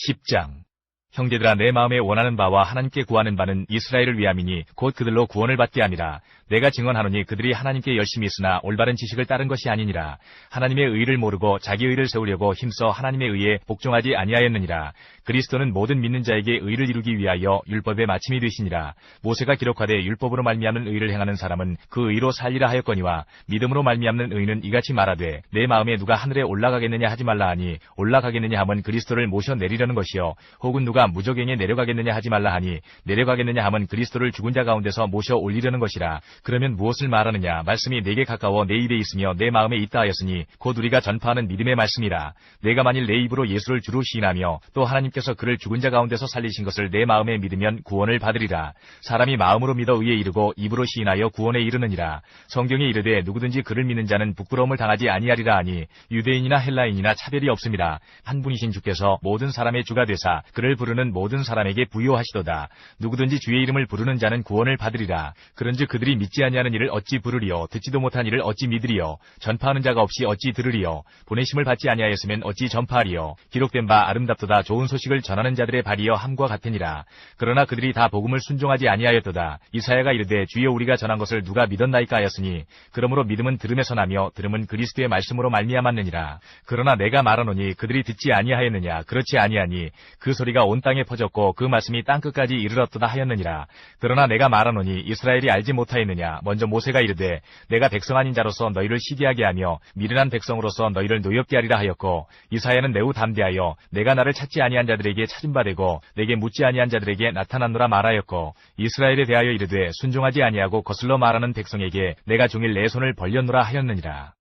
10장. 형제들아, 내 마음에 원하는 바와 하나님께 구하는 바는 이스라엘을 위함이니 곧 그들로 구원을 받게 함이라. 내가 증언하노니 그들이 하나님께 열심히 있으나 올바른 지식을 따른 것이 아니니라. 하나님의 의를 모르고 자기 의를 세우려고 힘써 하나님의 의에 복종하지 아니하였느니라. 그리스도는 모든 믿는 자에게 의를 이루기 위하여 율법의 마침이 되시니라. 모세가 기록하되 율법으로 말미암는 의를 행하는 사람은 그 의로 살리라 하였거니와 믿음으로 말미암는 의는 이같이 말하되 내 마음에 누가 하늘에 올라가겠느냐 하지 말라 하니 올라가겠느냐 하면 그리스도를 모셔 내리려는 것이요 혹은 누가 무저갱에 내려가겠느냐 하지 말라 하니 내려가겠느냐 하면 그리스도를 죽은 자 가운데서 모셔 올리려는 것이라. 그러면 무엇을 말하느냐? 말씀이 내게 가까워 내 입에 있으며 내 마음에 있다 하였으니 곧 우리가 전파하는 믿음의 말씀이라. 내가 만일 내 입으로 예수를 주로 시인하며 또 하나님께서 그를 죽은 자 가운데서 살리신 것을 내 마음에 믿으면 구원을 받으리라. 사람이 마음으로 믿어 의에 이르고 입으로 시인하여 구원에 이르느니라. 성경에 이르되 누구든지 그를 믿는 자는 부끄러움을 당하지 아니하리라 하니 유대인이나 헬라인이나 차별이 없습니다. 한 분이신 주께서 모든 사람의 주가 되사 그를 부르는 모든 사람에게 부요하시도다. 누구든지 주의 이름을 부르는 자는 구원을 받으리라. 그런즉 그들이 믿지 아니하는 이를 어찌 부르리요? 듣지도 못한 이를 어찌 믿으리요? 전파하는 자가 없이 어찌 들으리요? 보내심을 받지 아니하였으면 어찌 전파하리요? 기록된 바 아름답도다. 좋은 소식을 전하는 자들의 발이여 함과 같으니라. 그러나 그들이 다 복음을 순종하지 아니하였도다. 이사야가 이르되 주여 우리가 전한 것을 누가 믿었나이까 하였으니 그러므로 믿음은 들음에서 나며 들음은 그리스도의 말씀으로 말미암았느니라. 그러나 내가 말하노니 그들이 듣지 아니하였느냐? 그렇지 아니하니 그 소리가 온 땅에 퍼졌고 그 말씀이 땅끝까지 이르렀도다 하였느니라. 그러나 내가 말하노니 이스라엘이 알지 못하였느냐? 먼저 모세가 이르되 내가 백성 아닌 자로서 너희를 시기하게 하며 미련한 백성으로서 너희를 노엽게 하리라 하였고 이사야는 매우 담대하여 내가 나를 찾지 아니한 자들에게 찾은 바 되고 내게 묻지 아니한 자들에게 나타났노라 말하였고 이스라엘에 대하여 이르되 순종하지 아니하고 거슬러 말하는 백성에게 내가 종일 내 손을 벌렸노라 하였느니라.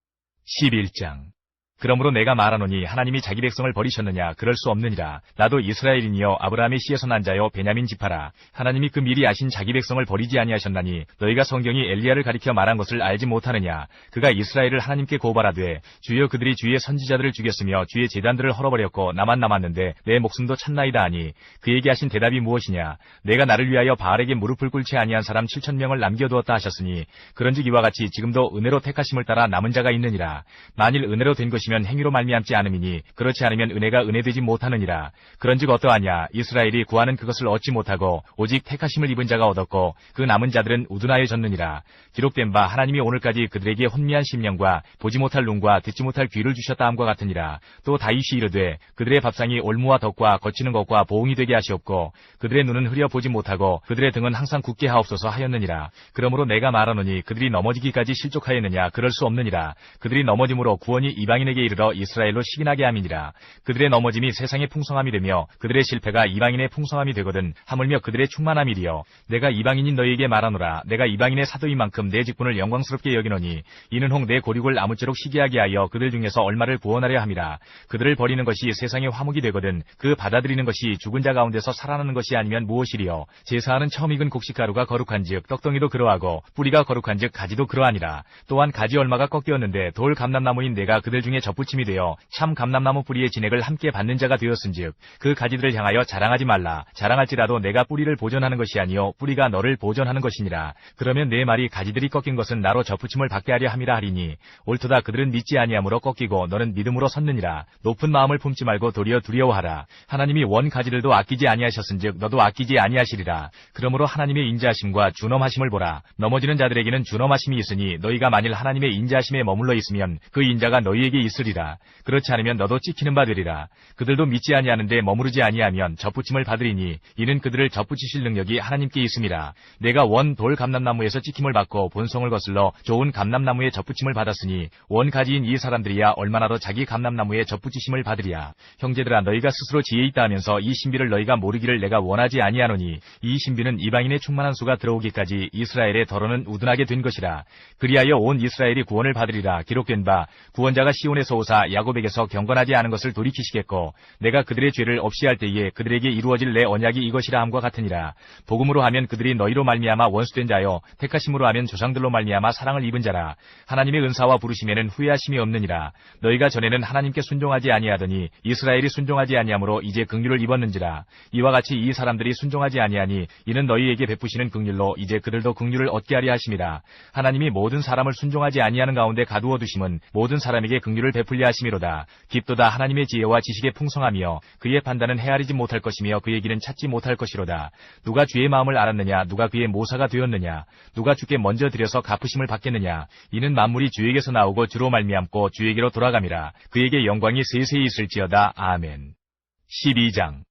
11장. 그러므로 내가 말하노니 하나님이 자기 백성을 버리셨느냐? 그럴 수 없느니라. 나도 이스라엘인이여 아브라함의 씨에서 난 자여 베냐민 지파라. 하나님이 그 미리 아신 자기 백성을 버리지 아니하셨나니 너희가 성경이 엘리야를 가리켜 말한 것을 알지 못하느냐? 그가 이스라엘을 하나님께 고발하되 주여 그들이 주의 선지자들을 죽였으며 주의 제단들을 헐어버렸고 나만 남았는데 내 목숨도 찾나이다 하니 그에게 하신 대답이 무엇이냐? 내가 나를 위하여 바알에게 무릎을 꿇지 아니한 사람 7,000명을 남겨두었다 하셨으니 그런즉 이와 같이 지금도 은혜로 택하심을 따라 남은 자가 있느니라. 만일 은혜로 된 것이 행위로 말미암지 않음이니 그렇지 않으면 은혜가 은혜되지 못하느니라. 그런즉 어떠하냐? 이스라엘이 구하는 그것을 얻지 못하고 오직 택하심을 입은 자가 얻었고 그 남은 자들은 우둔하여졌느니라. 기록된 바 하나님이 오늘까지 그들에게 혼미한 심령과 보지 못할 눈과 듣지 못할 귀를 주셨다 함과 같으니라. 또 다윗이 이르되 그들의 밥상이 올무와 덕과 거치는 것과 보응이 되게 하시옵고 그들의 눈은 흐려 보지 못하고 그들의 등은 항상 굳게 하옵소서 하였느니라. 그러므로 내가 말하노니 그들이 넘어지기까지 실족하였느냐? 그럴 수 없느니라. 그들이 넘어짐으로 구원이 이방인에게 이르러 이스라엘로 식인하게 함이니라. 그들의 넘어짐이 세상의 풍성함이 되며 그들의 실패가 이방인의 풍성함이 되거든 하물며 그들의 충만함이리요. 내가 이방인인 너희에게 말하노라. 내가 이방인의 사도인 만큼 내 직분을 영광스럽게 여기노니 이는 혹 내 고륙을 아무쪼록 희귀하게 하여 그들 중에서 얼마를 구원하려 함이라. 그들을 버리는 것이 세상의 화목이 되거든 그 받아들이는 것이 죽은 자 가운데서 살아나는 것이 아니면 무엇이리요? 제사하는 처음 익은 곡식가루가 거룩한즉 떡덩이도 그러하고 뿌리가 거룩한즉 가지도 그러하니라. 또한 가지 얼마가 꺾였는데 돌 감람나무인 내가 그들 중에 접붙임이 되어 참 감람나무 뿌리의 진액을 함께 받는 자가 되었은즉 그 가지들을 향하여 자랑하지 말라. 자랑할지라도 내가 뿌리를 보존하는 것이 아니요 뿌리가 너를 보존하는 것이니라. 그러면 내 말이 가지들이 꺾인 것은 나로 접붙임을 받게 하려 함이라 하리니 옳도다. 그들은 믿지 아니함으로 꺾이고 너는 믿음으로 섰느니라. 높은 마음을 품지 말고 도리어 두려워하라. 하나님이 원 가지들도 아끼지 아니하셨은즉 너도 아끼지 아니하시리라. 그러므로 하나님의 인자하심과 준엄하심을 보라. 넘어지는 자들에게는 준엄하심이 있으니 너희가 만일 하나님의 인자하심에 머물러 있으면 그 인자가 너희에게 있으리라. 그렇지 않으면 너도 찍히는 바 되리라. 그들도 믿지 아니하는데 머무르지 아니하면 접붙임을 받으리니 이는 그들을 접붙이실 능력이 하나님께 있음이라. 내가 원 돌 감람나무에서 찍힘을 받고 본성을 거슬러 좋은 감람나무에 접붙임을 받았으니 원 가지인 이 사람들이야 얼마나 더 자기 감람나무에 접붙이심을 받으리야. 형제들아 너희가 스스로 지혜 있다 하면서 이 신비를 너희가 모르기를 내가 원하지 아니하노니 이 신비는 이방인의 충만한 수가 들어오기까지 이스라엘의 더러는 우둔하게 된 것이라. 그리하여 온 이스라엘이 구원을 받으리라. 기록된 바 구원자가 시온에 시온에서 오사 야곱에게서 경건하지 않은 것을 돌이키시겠고 내가 그들의 죄를 없이 할 때에 그들에게 이루어질 내 언약이 이것이라 함과 같으니라. 복음으로 하면 그들이 너희로 말미암아 원수된 자요 택하심으로 하면 조상들로 말미암아 사랑을 입은 자라. 하나님의 은사와 부르심에는 후회하심이 없느니라. 너희가 전에는 하나님께 순종하지 아니하더니 이스라엘이 순종하지 아니하므로 이제 긍휼을 입었는지라. 이와 같이 이 사람들이 순종하지 아니하니 이는 너희에게 베푸시는 긍휼로 이제 그들도 긍휼을 얻게 하려 하심이라. 하나님이 모든 사람을 순종하지 아니하는 가운데 가두어 두심은 모든 사람에게 긍휼을 베풀려 하심이로다. 깊도다 하나님의 지혜와 지식의 풍성하며 그의 판단은 헤아리지 못할 것이며 그의 길은 찾지 못할 것이로다. 누가 주의 마음을 알았느냐? 누가 그의 모사가 되었느냐? 누가 주께 먼저 드려서 갚으심을 받겠느냐? 이는 만물이 주에게서 나오고 주로 말미암고 주에게로 돌아감이라. 그에게 영광이 세세히 있을지어다. 아멘. 12장.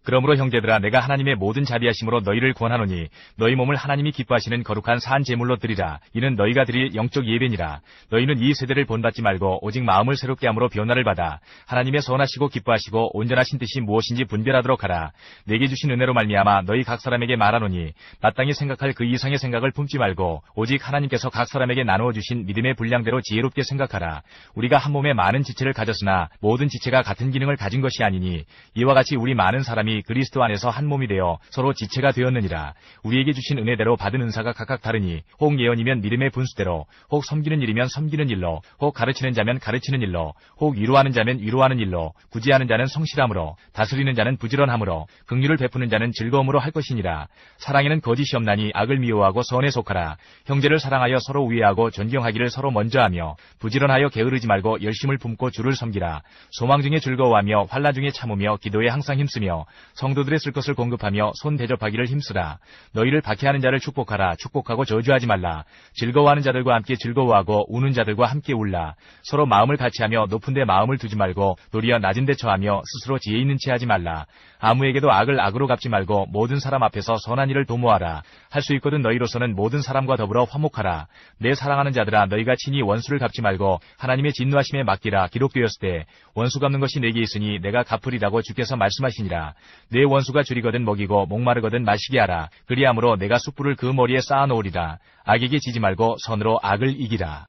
그러므로 형제들아 내가 하나님의 모든 자비하심으로 너희를 권하노니 너희 몸을 하나님이 기뻐하시는 거룩한 산 제물로 드리라. 이는 너희가 드릴 영적 예배니라. 너희는 이 세대를 본받지 말고 오직 마음을 새롭게 함으로 변화를 받아 하나님의 선하시고 기뻐하시고 온전하신 뜻이 무엇인지 분별하도록 하라. 내게 주신 은혜로 말미암아 너희 각 사람에게 말하노니 마땅히 생각할 그 이상의 생각을 품지 말고 오직 하나님께서 각 사람에게 나누어 주신 믿음의 분량대로 지혜롭게 생각하라. 우리가 한 몸에 많은 지체를 가졌으나 모든 지체가 같은 기능을 가진 것이 아니니 이와 같이 우리 많은 사람이 그리스도 안에서 한 몸이 되어 서로 지체가 되었느니라. 우리에게 주신 은혜대로 받은 은사가 각각 다르니 혹 예언이면 믿음의 분수대로, 혹 섬기는 일이면 섬기는 일로, 혹 가르치는 자면 가르치는 일로, 혹 위로하는 자면 위로하는 일로, 구제하는 자는 성실함으로, 다스리는 자는 부지런함으로, 긍휼을 베푸는 자는 즐거움으로 할 것이니라. 사랑에는 거짓이 없나니 악을 미워하고 선에 속하라. 형제를 사랑하여 서로 우애하고 존경하기를 서로 먼저 하며 부지런하여 게으르지 말고 열심을 품고 주를 섬기라. 소망 중에 즐거워하며 환난 중에 참으며 기도에 항상 힘쓰며 성도들의 쓸 것을 공급하며 손 대접하기를 힘쓰라. 너희를 박해하는 자를 축복하라. 축복하고 저주하지 말라. 즐거워하는 자들과 함께 즐거워하고 우는 자들과 함께 울라. 서로 마음을 같이하며 높은 데 마음을 두지 말고 도리어 낮은 데 처하며 스스로 지혜 있는 채 하지 말라. 아무에게도 악을 악으로 갚지 말고 모든 사람 앞에서 선한 일을 도모하라. 할 수 있거든 너희로서는 모든 사람과 더불어 화목하라. 내 사랑하는 자들아 너희가 친히 원수를 갚지 말고 하나님의 진노하심에 맡기라. 기록되었을 때 원수 갚는 것이 내게 있으니 내가 갚으리라고 주께서 말씀하시니라. 내 원수가 줄이거든 먹이고 목마르거든 마시게 하라. 그리함으로 내가 숯불을 그 머리에 쌓아놓으리라. 악에게 지지 말고 선으로 악을 이기라.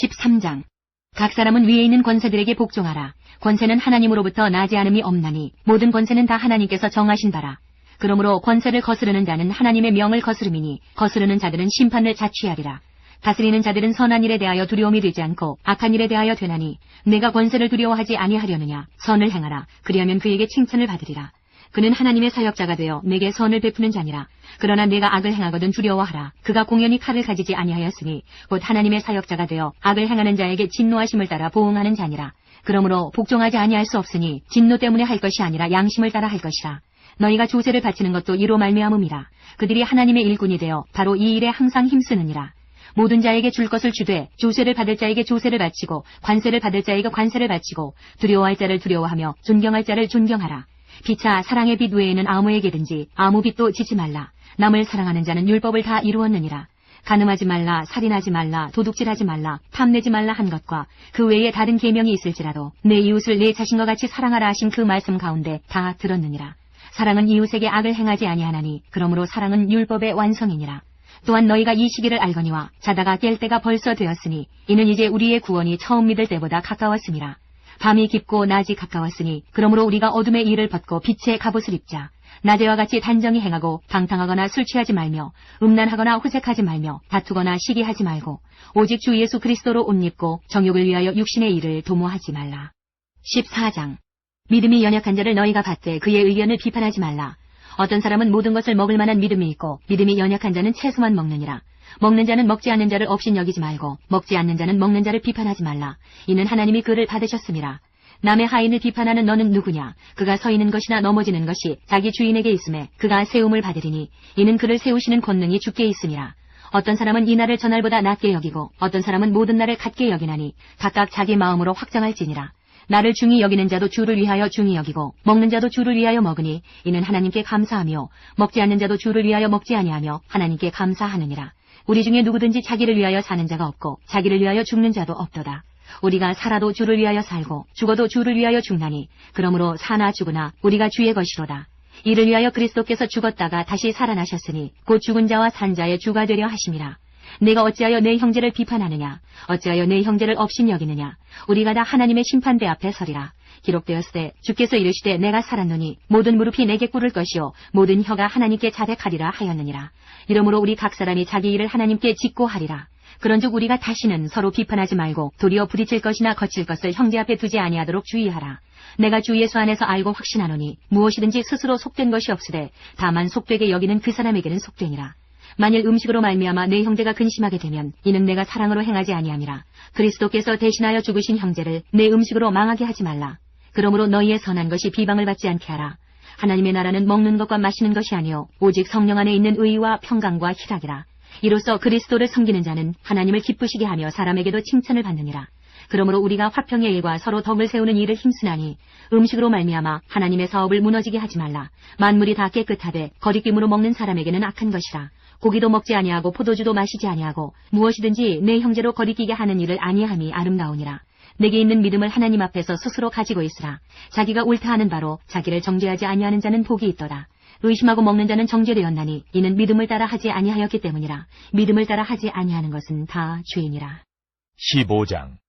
13장. 각 사람은 위에 있는 권세들에게 복종하라. 권세는 하나님으로부터 나지 않음이 없나니 모든 권세는 다 하나님께서 정하신 바라. 그러므로 권세를 거스르는 자는 하나님의 명을 거스름이니 거스르는 자들은 심판을 자취하리라. 다스리는 자들은 선한 일에 대하여 두려움이 되지 않고 악한 일에 대하여 되나니 내가 권세를 두려워하지 아니하려느냐. 선을 행하라. 그리하면 그에게 칭찬을 받으리라. 그는 하나님의 사역자가 되어 내게 선을 베푸는 자니라. 그러나 내가 악을 행하거든 두려워하라. 그가 공연히 칼을 가지지 아니하였으니 곧 하나님의 사역자가 되어 악을 행하는 자에게 진노하심을 따라 보응하는 자니라. 그러므로 복종하지 아니할 수 없으니 진노 때문에 할 것이 아니라 양심을 따라 할 것이라. 너희가 조세를 바치는 것도 이로 말미암음이라. 그들이 하나님의 일꾼이 되어 바로 이 일에 항상 힘쓰느니라. 모든 자에게 줄 것을 주되 조세를 받을 자에게 조세를 바치고 관세를 받을 자에게 관세를 바치고 두려워할 자를 두려워하며 존경할 자를 존경하라. 피차 사랑의 빛 외에는 아무에게든지 아무 빛도 지지 말라. 남을 사랑하는 자는 율법을 다 이루었느니라. 간음하지 말라, 살인하지 말라, 도둑질하지 말라, 탐내지 말라 한 것과 그 외에 다른 계명이 있을지라도 내 이웃을 내 자신과 같이 사랑하라 하신 그 말씀 가운데 다 들었느니라. 사랑은 이웃에게 악을 행하지 아니하나니 그러므로 사랑은 율법의 완성이니라. 또한 너희가 이 시기를 알거니와 자다가 깰 때가 벌써 되었으니 이는 이제 우리의 구원이 처음 믿을 때보다 가까웠음이라. 밤이 깊고 낮이 가까웠으니 그러므로 우리가 어둠의 일을 벗고 빛의 갑옷을 입자. 낮에와 같이 단정히 행하고 방탕하거나 술 취하지 말며 음란하거나 호색하지 말며 다투거나 시기하지 말고 오직 주 예수 그리스도로 옷 입고 정욕을 위하여 육신의 일을 도모하지 말라. 14장. 믿음이 연약한 자를 너희가 받되 그의 의견을 비판하지 말라. 어떤 사람은 모든 것을 먹을 만한 믿음이 있고 믿음이 연약한 자는 채소만 먹느니라. 먹는 자는 먹지 않는 자를 업신여기지 말고 먹지 않는 자는 먹는 자를 비판하지 말라. 이는 하나님이 그를 받으셨음이라. 남의 하인을 비판하는 너는 누구냐? 그가 서 있는 것이나 넘어지는 것이 자기 주인에게 있음에 그가 세움을 받으리니 이는 그를 세우시는 권능이 주께 있음이라. 어떤 사람은 이 날을 저날보다 낮게 여기고 어떤 사람은 모든 날을 같게 여기나니 각각 자기 마음으로 확정할지니라. 나를 중히 여기는 자도 주를 위하여 중히 여기고 먹는 자도 주를 위하여 먹으니 이는 하나님께 감사하며 먹지 않는 자도 주를 위하여 먹지 아니하며 하나님께 감사하느니라. 우리 중에 누구든지 자기를 위하여 사는 자가 없고 자기를 위하여 죽는 자도 없도다. 우리가 살아도 주를 위하여 살고 죽어도 주를 위하여 죽나니 그러므로 사나 죽으나 우리가 주의 것이로다. 이를 위하여 그리스도께서 죽었다가 다시 살아나셨으니 곧 죽은 자와 산 자의 주가 되려 하심이라. 내가 어찌하여 내 형제를 비판하느냐? 어찌하여 내 형제를 업신여기느냐? 우리가 다 하나님의 심판대 앞에 서리라. 기록되었으되 주께서 이르시되 내가 살았노니 모든 무릎이 내게 꿇을 것이요 모든 혀가 하나님께 자백하리라 하였느니라. 이러므로 우리 각 사람이 자기 일을 하나님께 짓고 하리라. 그런즉 우리가 다시는 서로 비판하지 말고 도리어 부딪힐 것이나 거칠 것을 형제 앞에 두지 아니하도록 주의하라. 내가 주 예수 안에서 알고 확신하노니 무엇이든지 스스로 속된 것이 없으되 다만 속되게 여기는 그 사람에게는 속되니라. 만일 음식으로 말미암아 내 형제가 근심하게 되면 이는 내가 사랑으로 행하지 아니함이라. 그리스도께서 대신하여 죽으신 형제를 내 음식으로 망하게 하지 말라. 그러므로 너희의 선한 것이 비방을 받지 않게 하라. 하나님의 나라는 먹는 것과 마시는 것이 아니요 오직 성령 안에 있는 의와 평강과 희락이라. 이로써 그리스도를 섬기는 자는 하나님을 기쁘시게 하며 사람에게도 칭찬을 받느니라. 그러므로 우리가 화평의 일과 서로 덕을 세우는 일을 힘쓰나니 음식으로 말미암아 하나님의 사업을 무너지게 하지 말라. 만물이 다 깨끗하되 거리낌으로 먹는 사람에게는 악한 것이라. 고기도 먹지 아니하고 포도주도 마시지 아니하고 무엇이든지 내 형제로 거리끼게 하는 일을 아니함이 아름다우니라. 내게 있는 믿음을 하나님 앞에서 스스로 가지고 있으라. 자기가 옳다 하는 바로 자기를 정죄하지 아니하는 자는 복이 있도다. 의심하고 먹는 자는 정죄되었나니 이는 믿음을 따라 하지 아니하였기 때문이라. 믿음을 따라 하지 아니하는 것은 다 죄이니라. 15장.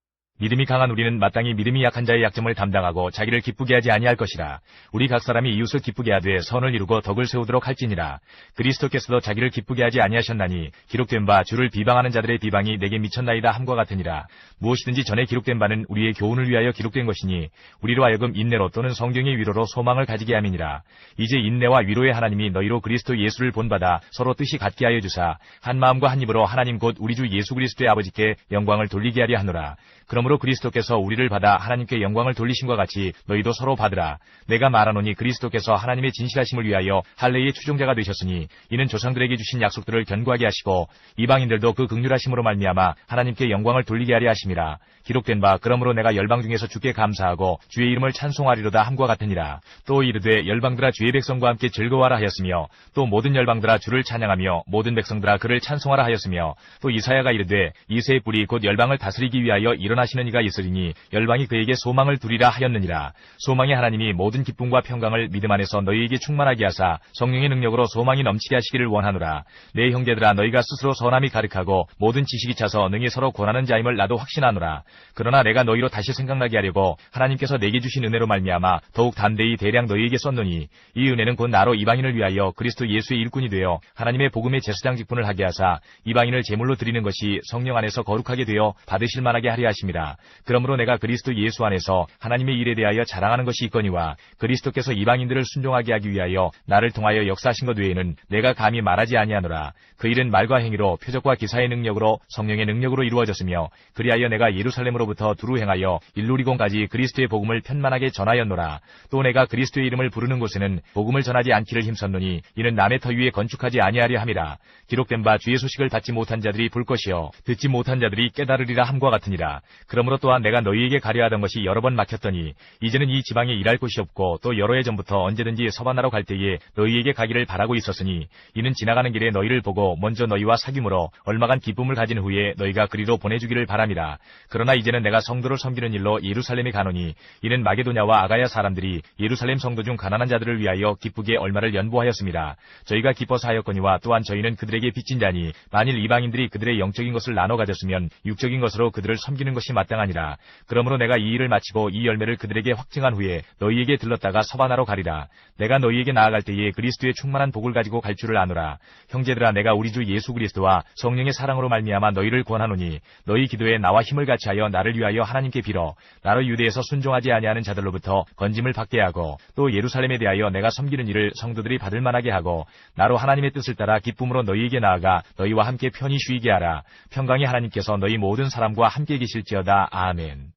믿음이 강한 우리는 마땅히 믿음이 약한 자의 약점을 담당하고 자기를 기쁘게 하지 아니할 것이라. 우리 각 사람이 이웃을 기쁘게 하되 선을 이루고 덕을 세우도록 할지니라. 그리스도께서도 자기를 기쁘게 하지 아니하셨나니 기록된 바 주를 비방하는 자들의 비방이 내게 미쳤나이다 함과 같으니라. 무엇이든지 전에 기록된 바는 우리의 교훈을 위하여 기록된 것이니 우리로 하여금 인내로 또는 성경의 위로로 소망을 가지게 함이니라. 이제 인내와 위로의 하나님이 너희로 그리스도 예수를 본받아 서로 뜻이 같게 하여 주사 한 마음과 한 입으로 하나님 곧 우리 주 예수 그리스도의 아버지께 영광을 돌리게 하려 하노라. 그러므로 그리스도께서 우리를 받아 하나님께 영광을 돌리심과 같이 너희도 서로 받으라. 내가 말하노니 그리스도께서 하나님의 진실하심을 위하여 할례의 추종자가 되셨으니 이는 조상들에게 주신 약속들을 견고하게 하시고 이방인들도 그 긍휼하심으로 말미암아 하나님께 영광을 돌리게 하려 하심이라. 기록된 바 그러므로 내가 열방 중에서 주께 감사하고 주의 이름을 찬송하리로다 함과 같으니라. 또 이르되 열방들아 주의 백성과 함께 즐거워하라 하였으며 또 모든 열방들아 주를 찬양하며 모든 백성들아 그를 찬송하라 하였으며 또 이사야가 이르되 이새의 뿔이 곧 열방을 다스리기 위하여 일어나시는 이가 있으리니 열방이 그에게 소망을 두리라 하였느니라. 소망의 하나님이 모든 기쁨과 평강을 믿음 안에서 너희에게 충만하게 하사 성령의 능력으로 소망이 넘치게 하시기를 원하노라. 내 형제들아 너희가 스스로 선함이 가득하고 모든 지식이 차서 능히 서로 권하는 자임을 나도 확신하노라. 그러나 내가 너희로 다시 생각나게 하려고 하나님께서 내게 주신 은혜로 말미암아 더욱 담대히 대량 너희에게 썼노니 이 은혜는 곧 나로 이방인을 위하여 그리스도 예수의 일꾼이 되어 하나님의 복음의 제사장 직분을 하게 하사 이방인을 제물로 드리는 것이 성령 안에서 거룩하게 되어 받으실 만하게 하려 하심이라. 그러므로 내가 그리스도 예수 안에서 하나님의 일에 대하여 자랑하는 것이 있거니와 그리스도께서 이방인들을 순종하게 하기 위하여 나를 통하여 역사하신 것 외에는 내가 감히 말하지 아니하노라. 그 일은 말과 행위로 표적과 기사의 능력으로 성령의 능력으로 이루어졌으며 그리하여 내가 예루살렘으로부터 두루 행하여 일루리곤까지 그리스도의 복음을 편만하게 전하였노라. 또 내가 그리스도의 이름을 부르는 곳에는 복음을 전하지 않기를 힘썼노니 이는 남의 터 위에 건축하지 아니하려 함이라. 기록된 바 주의 소식을 받지 못한 자들이 볼 것이요 듣지 못한 자들이 깨달으리라 함과 같으니라. 그러므로 또한 내가 너희에게 가려 하던 것이 여러 번 막혔더니 이제는 이 지방에 일할 곳이 없고 또 여러 해 전부터 언제든지 서바나로 갈 때에 너희에게 가기를 바라고 있었으니 이는 지나가는 길에 너희를 보고 먼저 너희와 사귐으로 얼마간 기쁨을 가진 후에 너희가 그리로 보내주기를 바람이라. 그러나 이제는 내가 성도를 섬기는 일로 예루살렘에 가노니 이는 마게도냐와 아가야 사람들이 예루살렘 성도 중 가난한 자들을 위하여 기쁘게 얼마를 연보하였습니다. 저희가 기뻐서 하였거니와 또한 저희는 그들에게 빚진 자니 만일 이방인들이 그들의 영적인 것을 나눠 가졌으면 육적인 것으로 그들을 섬기는 것이 마땅하니라. 그러므로 내가 이 일을 마치고 이 열매를 그들에게 확증한 후에 너희에게 들렀다가 서바나로 가리라. 내가 너희에게 나아갈 때에 그리스도의 충만한 복을 가지고 갈 줄을 아노라. 형제들아 내가 우리 주 예수 그리스도와 성령의 사랑으로 말미암아 너희를 권하노니 너희 기도에 나와 힘을 같이하여 나를 위하여 하나님께 빌어 나로 유대에서 순종하지 아니하는 자들로부터 건짐을 받게 하고 또 예루살렘에 대하여 내가 섬기는 일을 성도들이 받을 만하게 하고 나로 하나님의 뜻을 따라 기쁨으로 너희에게 나아가 너희와 함께 편히 쉬게 하라. 평강의 하나님께서 너희 모든 사람과 함께 계실지어다. 아멘.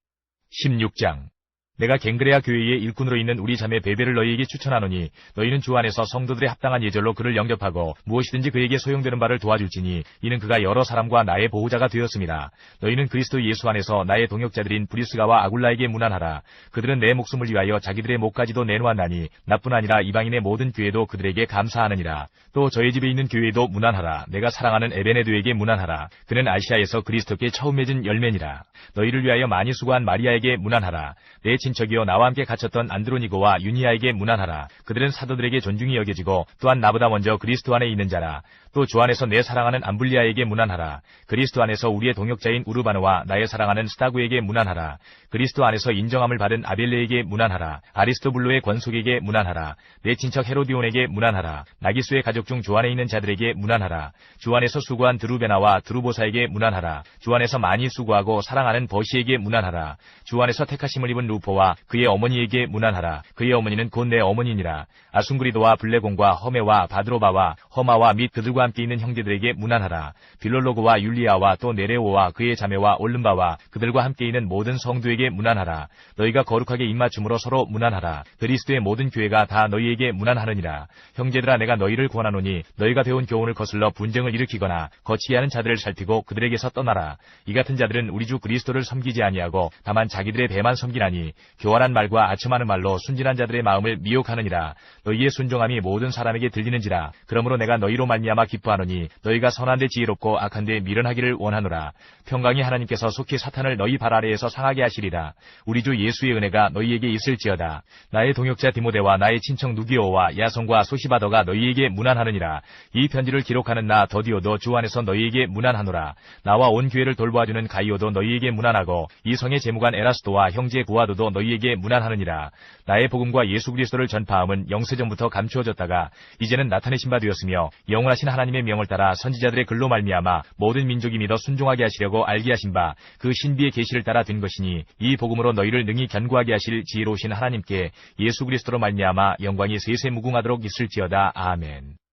16장. 내가 갱그레아 교회의 일꾼으로 있는 우리 자매 베베를 너희에게 추천하노니 너희는 주 안에서 성도들의 합당한 예절로 그를 영접하고 무엇이든지 그에게 소용되는 바를 도와줄지니 이는 그가 여러 사람과 나의 보호자가 되었습니다. 너희는 그리스도 예수 안에서 나의 동역자들인 브리스가와 아굴라에게 문안하라. 그들은 내 목숨을 위하여 자기들의 목까지도 내놓았나니 나뿐 아니라 이방인의 모든 교회도 그들에게 감사하느니라. 또 저희 집에 있는 교회도 문안하라. 내가 사랑하는 에베네도에게 문안하라. 그는 아시아에서 그리스도께 처음 맺은 열매니라. 너희를 위하여 많이 수고한 마리아에게 문안하라. 내 친척이요 나와 함께 갇혔던 안드로니고와 유니아에게 문안하라. 그들은 사도들에게 존중이 여겨지고 또한 나보다 먼저 그리스도 안에 있는 자라. 또 주 안에서 내 사랑하는 암블리아에게 문안하라. 그리스도 안에서 우리의 동역자인 우르바노와 나의 사랑하는 스타구에게 문안하라. 그리스도 안에서 인정함을 받은 아벨레에게 문안하라. 아리스토블로의 권속에게 문안하라. 내 친척 헤로디온에게 문안하라. 나기수의 가족 중 주 안에 있는 자들에게 문안하라. 주 안에서 수고한 드루베나와 드루보사에게 문안하라. 주 안에서 많이 수고하고 사랑하는 버시에게 문안하라. 주 안에서 택하심을 입은 루포와 그의 어머니에게 문안하라. 그의 어머니는 곧 내 어머니니라. 아순그리도와 블레곤과 허메와 바드로바와 허마와 및 그들과 함께 있는 형제들에게 문안하라. 빌롤로고와 율리아와 또 네레오와 그의 자매와 올름바와 그들과 함께 있는 모든 성도에게 문안하라. 너희가 거룩하게 입맞춤으로 서로 문안하라. 그리스도의 모든 교회가 다 너희에게 문안하느니라. 형제들아, 내가 너희를 권하노니 너희가 배운 교훈을 거슬러 분쟁을 일으키거나 거치게 하는 자들을 살피고 그들에게서 떠나라. 이 같은 자들은 우리 주 그리스도를 섬기지 아니하고 다만 자기들의 배만 섬기나니 교활한 말과 아첨하는 말로 순진한 자들의 마음을 미혹하느니라. 너희의 순종함이 모든 사람에게 들리는지라. 그러므로 내가 너희로 말미암아 기뻐하노니 너희가 선한데 지혜롭고 악한데 미련하기를 원하노라. 평강이 하나님께서 속히 사탄을 너희 발 아래에서 상하게 하시리라. 우리 주 예수의 은혜가 너희에게 있을지어다. 나의 동역자 디모데와 나의 친척 누기오와 야손과 소시바더가 너희에게 문안하느니라. 이 편지를 기록하는 나 더디오도 주 안에서 너희에게 문안하노라. 나와 온 교회를 돌보아주는 가이오도 너희에게 문안하고 이 성의 재무관 에라스도와 형제 구아도도 너희에게 문안하느니라. 나의 복음과 예수 그리스도를 전파함은 영세전부터 감추어졌다가 이제는 나타내신 바 되었으며 영원하신 하나님의 명을 따라 선지자들의 글로 말미암아 모든 민족이 믿어 순종하게 하시려고 알게 하신 바 그 신비의 계시를 따라 된 것이니 이 복음으로 너희를 능히 견고하게 하실 지혜로우신 하나님께 예수 그리스도로 말미암아 영광이 세세 무궁하도록 있을지어다. 아멘.